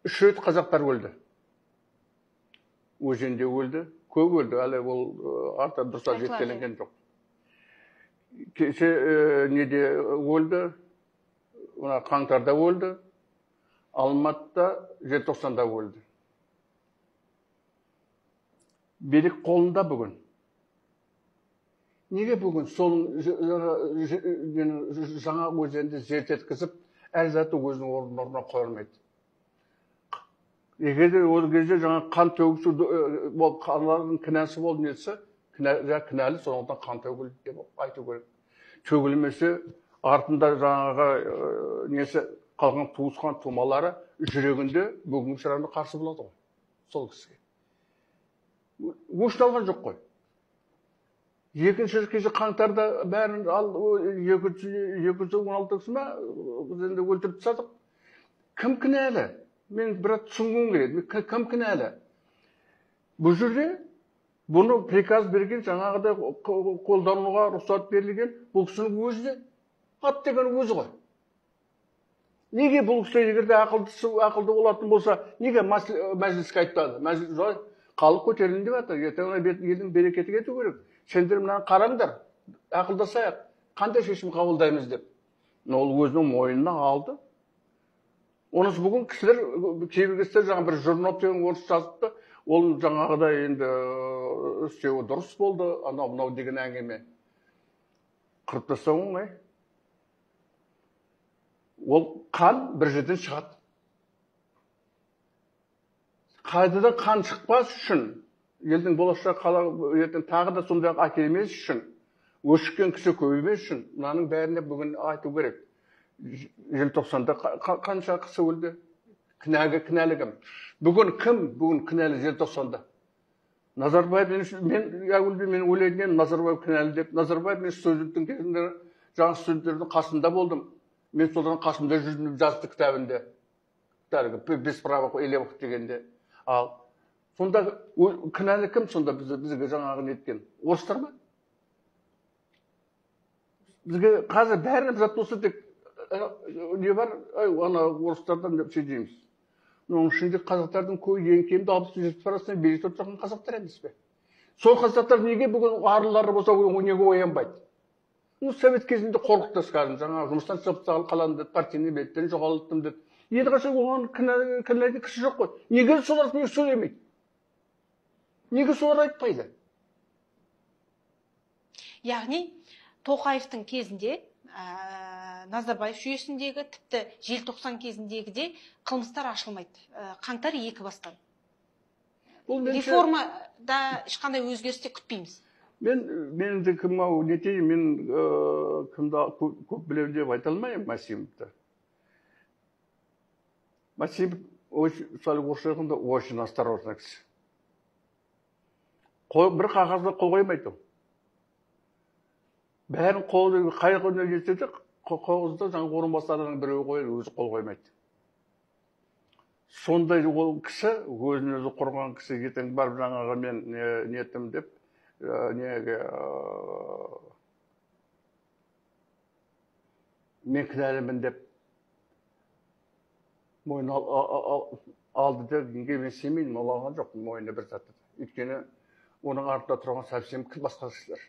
3 рет қазақтар өлді. Өзенде өлді, көп өлді, әлі ол арта дұрыстап жеткізілген жоқ. Кеше неде өлді, қаңтарда өлді, Алматыда, желтоқсанда өлді. Билік қолында бүгін. Неге бүгін сол жаңа өзенді зерттеткізіп, әр заты өзінің орнына қойылмайды? Егер де ол кезде жаңа қан төгісу қалалардың кінәсі болды несі, кінәлі, сондықтан қан төгілді деп айту керек. Төгілмесе, артында жаңағы несі қалған туысқан тумалары жүрегінде бүгінгі шараны қарсы болады ғой, сол кісіге. Өшін алған жоқ қой. Екінші кеше қаңтарда бәрін 216-сы ма өлтіріп тастадық. Кім кінәлі? Мен біраз түсінгім келеді. Кім кінәлі? Бұл жерде бұны приказ берген, жаңағыда қолдануға рұқсат берілген бұл кісінің өзі де, ат деген өзі ғой. Неге бұл кісі егерде ақылды болатын болса, неге мәжіліске айтпады? Мәжіліс халық көтерілін деп жатыр. Ертең елдің берекеті кету керек. Сендер мынаны қараңдар, ақылдасайық, қандай шешім қабылдаймыз деп. Ол өзінің мойнына алды. Онысы бүгін кісілер, кейбір кісілер жаңа бір журнал деген орыс жазыпты, ол жаңағыда енді істеуі дұрыс болды, анау деген әңгіме. Қырып тастау оңай. Ол қан бір жерден шығады. Қайдадан қан шықпас үшін, елдің болашақ ертең тағы да сондай әкелмес үшін, өшіккен кісі көбеймес үшін, мынаның бәріне бүгін айту керек. Желтоқсанда қанша кісі өлді? Кінәлі кім? Бүгін кім бүгін кінәлі желтоқсанда? Назарбаев, мен ойлайтын Назарбаев кінәлі деп, Назарбаев мен студенттің кезінде, жаңа студенттердің қасында болдым. Мен солардың қасында жүрдім жазды кітабында. Без права елевық дегенде. Ал сонда кінәлі кім сонда бізге жаңағы неткен? Орыстар ма? Бізге қазір бәріне зат болса тек не бар? Ана орыстардан деп сөйлейміз. Оның ішінде қазақтардың көбі ең кемді 60-70% билікте отырған қазақтар емес пе? Сол қазақтар неге бүгін арылары болса неге оянбайды? Совет кезінде қорқытты, скажем, жаңа жұмыстан шығып қалам деді, партияны беттен жоғалттым деді. Енді қашан оған кінәлайтын кісі жоқ қой. Неге солар сөйлемейді? Неге солар айтпайды? Яғни, Тоқаевтың кезінде, Назарбаев жүйесіндегі, тіпті желтоқсан кезіндегі де қылмыстар ашылмайды. Қаңтар 2 бастан. Реформада ешқандай өзгерісте күтпейміз. Мен де кім ау нетейін, мен кімді көп білем деп айта алмаймын Масимовты. Масимов орысша айтқанда очень осторожный кісі. Бір қағазда қол қоймайды. Бәрін қай қолына келсе де қағазда жаңа орынбасарының біреуі қойып, өзі қол қоймайды. Сондай ол кісі, өзін өзі құрған кісі ертең барып жаңағы мен нетім деп, мен кінәлімін деп мойын алды деп, неге мен сенбеймін, ол алған жоқ мойны бір затты. Өйткені оның артында тұрған совсем басқа кісілер.